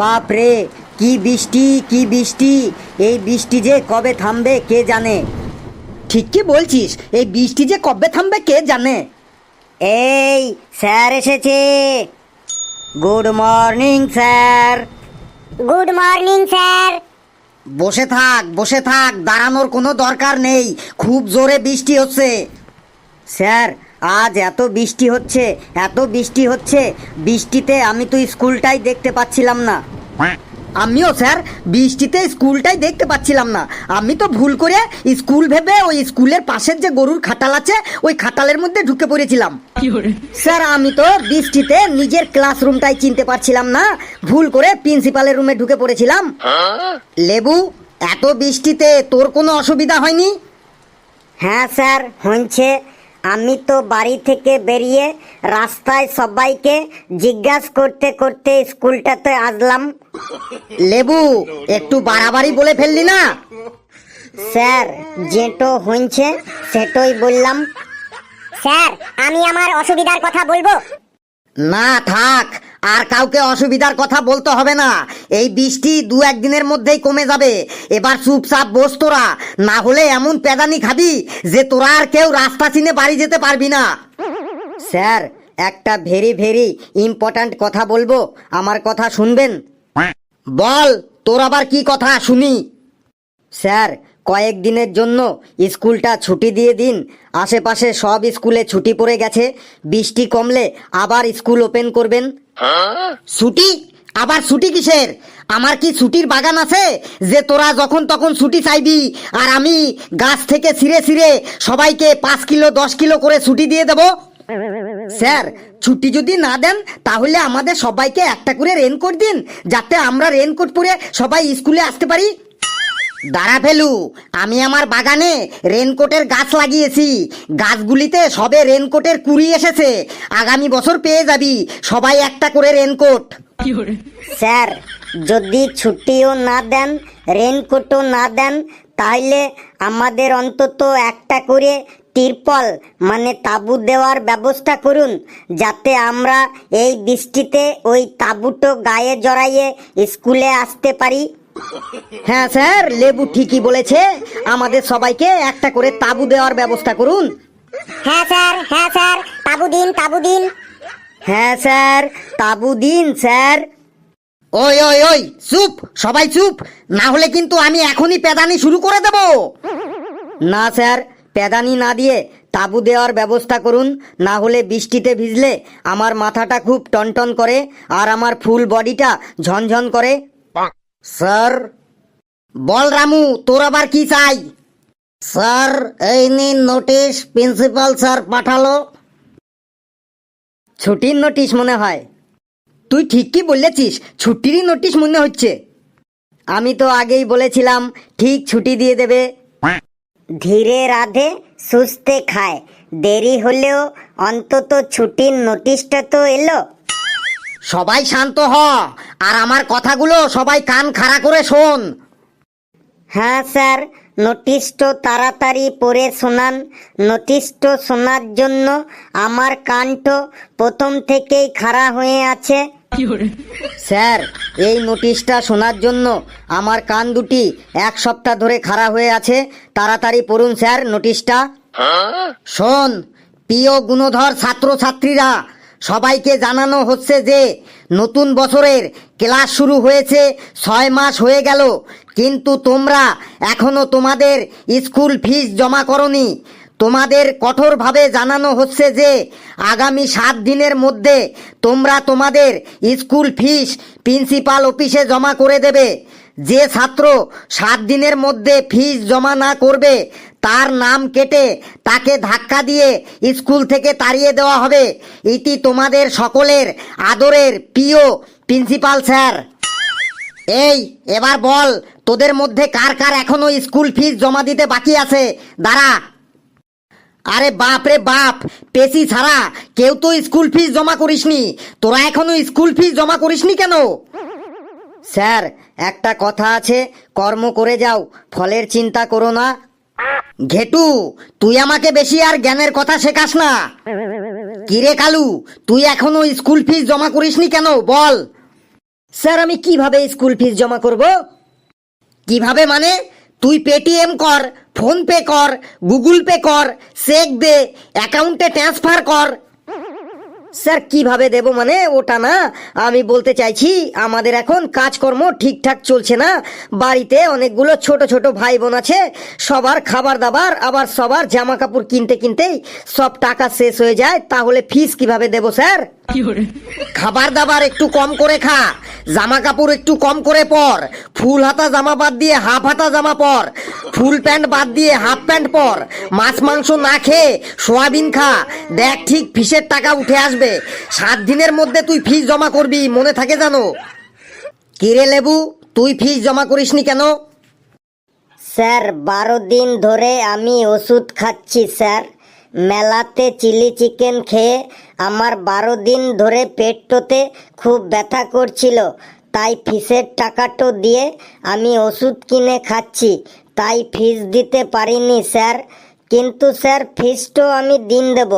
বাপ রে, কি বৃষ্টি কি বৃষ্টি! এই বৃষ্টি যে কবে থামবে কে জানে। ঠিক কি বলছিস, এই বৃষ্টি যে কবে থামবে কে জানে। এই স্যার এসেছে। Good morning sir. Good morning sir. বসে থাক বসে থাক, দাঁড়ানোর কোনো দরকার নেই, খুব জোরে বৃষ্টি হচ্ছে। স্যার, আজ এত বৃষ্টি হচ্ছে এত বৃষ্টি হচ্ছে, বৃষ্টিতে আমি তো স্কুলটাই দেখতে পাচ্ছিলাম না। আমিও স্যার বৃষ্টিতে স্কুলটাই দেখতে পাচ্ছিলাম না। আমি তো ভুল করে স্কুল ভেবে ওই স্কুলের পাশের যে গরুর খাটাল আছে ওই খাটালের মধ্যে ঢুকে পড়েছিলাম। স্যার আমি তো বৃষ্টিতে নিজের ক্লাসরুমটাই চিনতে পারছিলাম না, ভুল করে প্রিন্সিপালের রুমে ঢুকে পড়েছিলাম। লেবু, এত বৃষ্টিতে তোর কোনো অসুবিধা হয়নি? হ্যাঁ স্যার, হয়েছে। আমি তো বাড়ি থেকে বেরিয়ে রাস্তায় সবাইকে জিজ্ঞাসা করতে করতে স্কুলটাতে আসলাম। লেবু, একটু বাড়াবাড়ি বলে ফেললি না? স্যার, যেটো হয়েছে সেটাই বললাম। স্যার, আমি আমার অসুবিধার কথা বলবো? না থাক, আর কাউকে অসুবিধার কথা বলতে হবে না। এই বৃষ্টি দু একদিনের মধ্যেই কমে যাবে। এবার চুপচাপ বস তোরা, না হলে এমন পেদানি খাবি যে তোরা আর কেউ রাস্তা চিনে বাড়ি যেতে পারবি না। স্যার, একটা ভেরি ভেরি ইম্পর্ট্যান্ট কথা বলবো, আমার কথা শুনবেন? বল, তোর আবার কি কথা শুনি। স্যার, কয়েকদিনের জন্য স্কুলটা ছুটি দিয়ে দিন। আশেপাশে সব স্কুলে ছুটি পড়ে গেছে, বৃষ্টি কমলে আবার স্কুল ওপেন করবেন। ছুটি? আবার ছুটি কিসের? আমার কি ছুটির বাগান আছে যে তোরা যখন তখন ছুটি চাইবি আর আমি গাছ থেকে ছিঁড়ে ছিঁড়ে সবাইকে 5 কিলো 10 কিলো করে ছুটি দিয়ে দেব? স্যার, ছুটি যদি না দেন তাহলে আমাদের সবাইকে একটা করে রেনকোট দিন, যাতে আমরা রেনকোট পরে সবাই স্কুলে আসতে পারি। দাঁড়া ফেলু, আমি আমার বাগানে রেনকোটের গাছ লাগিয়েছি, গাছগুলিতে সবে রেনকোটের কুড়ি এসেছে। আগামী বছর পেয়ে যাবি সবাই একটা করে রেনকোট। স্যার, যদি ছুটিও না দেন রেনকোটও না দেন তাহলে আমাদের অন্তত একটা করে তিরপল মানে তাঁবু দেওয়ার ব্যবস্থা করুন, যাতে আমরা এই বৃষ্টিতে ওই তাঁবুটো গায়ে জড়াইয়ে স্কুলে আসতে পারি। হ্যাঁ স্যার, লেবু ঠিকই বলেছে, আমাদের সবাইকে একটা করে তাঁবু দেওয়ার ব্যবস্থা করুন। হ্যাঁ স্যার, তাঁবু দিন তাঁবু দিন। হ্যাঁ স্যার, তাঁবু দিন স্যার। ওই ওই ওই, চুপ, সবাই চুপ, না হলে কিন্তু আমি এখনই পেদানি শুরু করে দেব। না স্যার, পেদানি না দিয়ে তাঁবু দেওয়ার ব্যবস্থা করুন, না হলে বৃষ্টিতে ভিজলে আমার মাথাটা খুব টনটন করে আর আমার ফুল বডিটা ঝনঝন করে। স্যার, বল রামু, তোর আবার কি চাই? স্যার, এই নিন নোটিশ, প্রিন্সিপাল স্যার পাঠালো। ছুটির নোটিশ মনে হয়? তুই ঠিক কি বলেছিস, ছুটিরই নোটিশ মনে হচ্ছে। আমি তো আগেই বলেছিলাম ঠিক ছুটি দিয়ে দেবে। ধীরে রাধে সুস্থে খায়, দেরি হলেও অন্তত ছুটির নোটিশটা তো এলো। সবাই শান্ত হ, আর আমার কথাগুলো সবাই কান খাড়া করে শোন। হ্যাঁ স্যার, নোটিশটো তাড়াতাড়ি পড়ে শোনান। নোটিশটো শোনার জন্য আমার কানটো প্রথম থেকেই খাড়া হয়ে আছে। স্যার, এই নোটিশটা শোনার জন্য আমার কান দুটি 1 সপ্তাহ ধরে খাড়া হয়ে আছে। তাড়াতাড়ি পড়ুন স্যার নোটিশটা। শোন, প্রিয় গুণধর ছাত্রছাত্রীরা, সবাইকে জানানো হচ্ছে যে নতুন বছরের ক্লাস শুরু হয়েছে 6 মাস হয়ে গেল, কিন্তু তোমরা এখনো তোমাদের স্কুল ফিস জমা করনি। তোমাদের কঠোরভাবে জানানো হচ্ছে যে আগামী 7 দিনের মধ্যে তোমরা তোমাদের স্কুল ফিস প্রিন্সিপাল অফিসে জমা করে দেবে। যে ছাত্র 7 দিনের মধ্যে ফিস জমা না করবে তার নাম কেটে তাকে ধাক্কা দিয়ে স্কুল থেকে তাড়িয়ে দেওয়া হবে। এটি তোমাদের সকলের আদরের প্রিয় প্রিন্সিপাল স্যার। এই, এবার বল, তোদের মধ্যে কার কার এখনো স্কুল ফিস জমা দিতে বাকি আছে? দাঁড়া। আরে বাপ রে বাপ, পেশি ছাড়া কেউ তো স্কুল ফিস জমা করিসনি। তোরা এখনো স্কুল ফিস জমা করিসনি কেন? স্যার, একটা কথা আছে, কর্ম করে যাও, ফলের চিন্তা করো না। ঘেটু, তুই আমাকে বেশি আর জ্ঞানের কথা শেখাস না। কিরে কালু, তুই এখনো স্কুল ফিস জমা করিসনি কেন বল? স্যার আমি কিভাবে স্কুল ফিস জমা করব? কিভাবে মানে? তুই পেটিএম কর, ফোন পে কর, গুগল পে কর, চেক দে, অ্যাকাউন্টে ট্রান্সফার কর। স্যার কিভাবে দেব মানে ওটা না, আমি বলতে চাইছি আমাদের এখন কাজকর্ম ঠিকঠাক চলছে না। বাড়িতে অনেকগুলো ছোট ছোট ভাই বোন আছে, সবার খাবার দাবার আবার সবার জামা কাপড় কিনতে কিনতেই সব টাকা শেষ হয়ে যায়, তাহলে ফিস কিভাবে দেব স্যার? খাবার দাবার একটু কম করে খা, জামা কাপড় একটু কম করে পর, ফুল হাতা জামা বাদ দিয়ে হাফ হাতা জামা পর, ফুল প্যান্ট বাদ দিয়ে হাফ প্যান্ট পর, মাছ মাংস না খেয়ে সোয়াবিন খা, দেখ ঠিক ফিসের টাকা উঠে আসবে। 7 দিনের মধ্যে তুই ফিস জমা করবি, মনে থাকে জানো? কিরে লেবু, তুই ফিস জমা করিসনি কেন? স্যার 12 দিন ধরে আমি ওষুধ খাচ্ছি স্যার। মেলাতে চিলি চিকেন খেয়ে আমার 12 দিন ধরে পেটটোতে খুব ব্যথা করছিল, তাই ফিসের টাকাটো দিয়ে আমি ওষুধ কিনে খাচ্ছি, তাই ফিস দিতে পারিনি স্যার। কিন্তু স্যার ফিসটো আমি দিন দেব,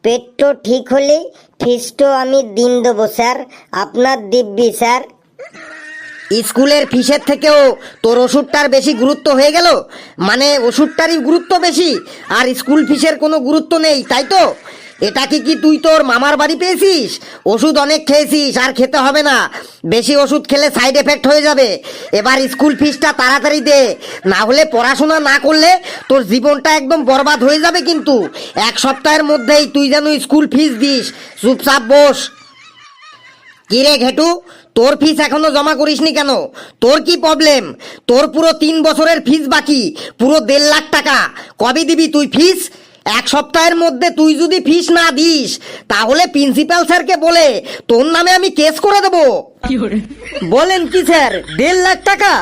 পেটটো ঠিক হলেই ফিসটো আমি দিন দেবো স্যার, আপনার দিব্যি স্যার। স্কুলের ফিসের থেকেও তোর ওষুধটার বেশি গুরুত্ব হয়ে গেল? মানে ওষুধটারই গুরুত্ব বেশি আর স্কুল ফিসের কোনো গুরুত্ব নেই, তাই তো? এটা কি তুই তোর মামার বাড়ি পেয়েছিস? ওষুধ অনেক খেয়েছিস, আর খেতে হবে না, বেশি ওষুধ খেলে সাইড এফেক্ট হয়ে যাবে। এবার স্কুল ফিসটা তাড়াতাড়ি দে, না হলে পড়াশোনা না করলে তোর জীবনটা একদম বরবাদ হয়ে যাবে। কিন্তু 1 সপ্তাহের মধ্যেই তুই যেন স্কুল ফিস দিস। চুপচাপ বস। কিরে ঘেটু, তোর ফিস এখনো জমা করিসনি কেন? তোর কি প্রবলেম? তোর পুরো 3 বছরের ফিস বাকি, পুরো 1.5 লাখ টাকা। কবে দিবি তুই ফিস? 1 সপ্তাহের মধ্যে তুই যদি ফিস না দিস, তাহলে প্রিন্সিপাল স্যারকে বলে তোর নামে আমি কেস করে দেবো। বলেন কি স্যার? 1.5 লাখ টাকা?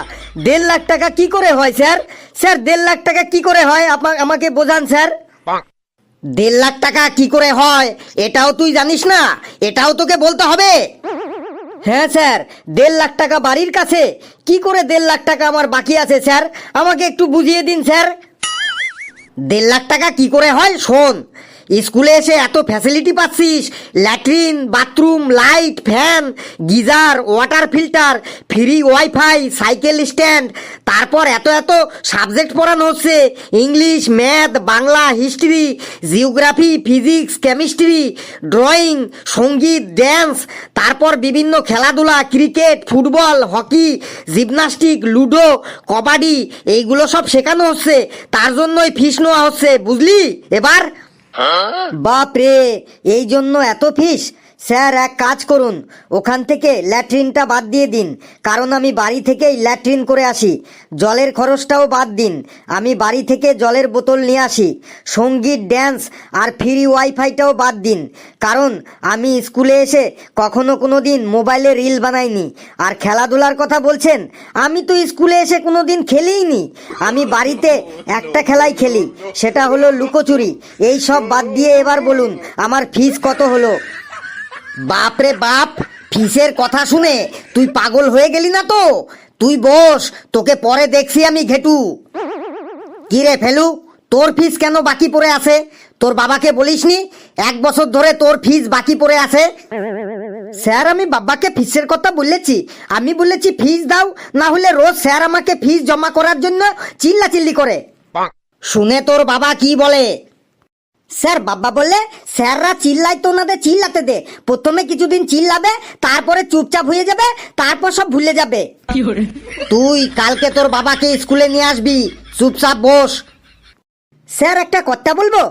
1.5 লাখ টাকা কি করে হয় স্যার? স্যার 1.5 লাখ টাকা কি করে হয় আমাকে বোঝান স্যার। 1.5 লাখ টাকা কি করে হয় এটাও তুই জানিস না? এটাও তোকে বলতে হবে? হ্যাঁ স্যার, 1.5 লাখ টাকা বাড়ির কাছে, কি করে 1.5 লাখ টাকা আমার বাকি আছে স্যার? আমাকে একটু বুঝিয়ে দিন স্যার। 1.5 লাখ টাকা কি করে হয় শোন। স্কুলে এসে এত ফ্যাসিলিটি পাচ্ছিস, latrine, bathroom, light, fan, geyser, water filter, free wifi, cycle stand, তারপর এত এত সাবজেক্ট পড়ানো হচ্ছে, English, math, Bangla, history, geography, physics, chemistry, drawing, সঙ্গীত, ড্যান্স, তারপর বিভিন্ন খেলাধুলা, cricket, football, hockey, gymnastic, ludo, kabaddi, এইগুলো সব শেখানো হচ্ছে, তার জন্যই ফিস নেওয়া হচ্ছে, বুঝলি? এবার বাপ রে, এই জন্য এত ফিস? স্যার এক কাজ করুন, ওখান থেকে ল্যাট্রিনটা বাদ দিয়ে দিন, কারণ আমি বাড়ি থেকেই ল্যাট্রিন করে আসি। জলের খরচটাও বাদ দিন, আমি বাড়ি থেকে জলের বোতল নিয়ে আসি। সঙ্গীত, ড্যান্স আর ফ্রি ওয়াইফাইটাও বাদ দিন, কারণ আমি স্কুলে এসে কখনো কোনো দিন মোবাইলে রিল বানাইনি। আর খেলাধুলার কথা বলছেন, আমি তো স্কুলে এসে কোনো দিন খেলিইনি। আমি বাড়িতে একটা খেলাই খেলি, সেটা হলো লুকোচুরি। এই সব বাদ দিয়ে এবার বলুন আমার ফিস কত হলো? বাপরে বাপ, ফিসের কথা শুনে তুই পাগল হয়ে গেলি না তো? তুই বস, তোকে পরে দেখছি আমি ঘেটু। কি রে ফেলু, তোর ফিস কেন বাকি পড়ে আছে? তোর বাবাকে বলিসনি 1 বছর ধরে তোর ফিস বাকি পড়ে আছে? স্যার আমি বাবাকে ফিসের কথা বলেছি, আমি বলেছি ফিস দাও, না হলে রোজ স্যার আমাকে ফিস জমা করার জন্য চিল্লাচিল্লি করে। শুনে তোর বাবা কি বলে? স্যার বাবা বললে স্যাররা চিল্লাই তো ওনাদের চিল্লাতে দে, প্রথমে কিছুদিন চিল্লাবে, তারপরে চুপচাপ হয়ে যাবে, তারপর সব ভুলে যাবে। তুই কালকে তোর বাবাকে স্কুলে নিয়ে আসবি, চুপচাপ বস। স্যার একটা কথা বলবো।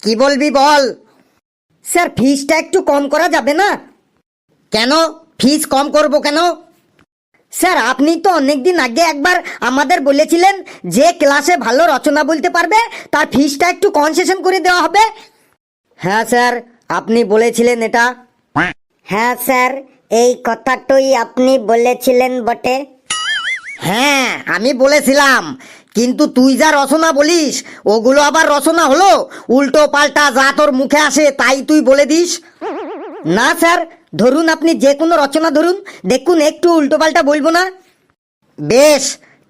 কি বলবি বল। স্যার ফিসটা একটু কম করা যাবে না? কেন ফিস কম করব কেন? স্যার আপনি তো অনেকদিন আগে একবার আমাদের বলেছিলেন যে ক্লাসে ভালো রচনা বলতে পারবে তার ফিসটা একটু কনসেশন করে দেওয়া হবে। হ্যাঁ স্যার, আপনি বলেছিলেন এটা। হ্যাঁ স্যার, এই কথাটাই আপনি বলেছিলেন বটে। হ্যাঁ আমি বলেছিলাম, কিন্তু তুই যা রচনা বলিস ওগুলো আবার রচনা হলো? উল্টো পাল্টা যা তোর মুখে আসে তাই তুই বলে দিস। না স্যার, ধরুন আপনি যে কোনো রচনা ধরুন, দেখুন একটু উল্টো পাল্টা বলবো না। বেশ,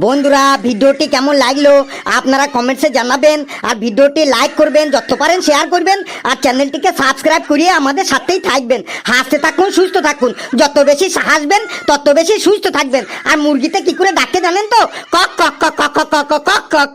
বন্ধুরা ভিডিওটি কেমন লাগলো আপনারা কমেন্টসে জানাবেন, আর ভিডিওটি লাইক করবেন, যত পারেন শেয়ার করবেন, আর চ্যানেলটিকে সাবস্ক্রাইব করিয়ে আমাদের সাথেই থাকবেন। হাসতে থাকুন, সুস্থ থাকুন, যত বেশি হাসবেন তত বেশি সুস্থ থাকবেন। আর মুরগিতে কি করে ডাকে জানেন তো? কক কক কক কক কক কক কক কক।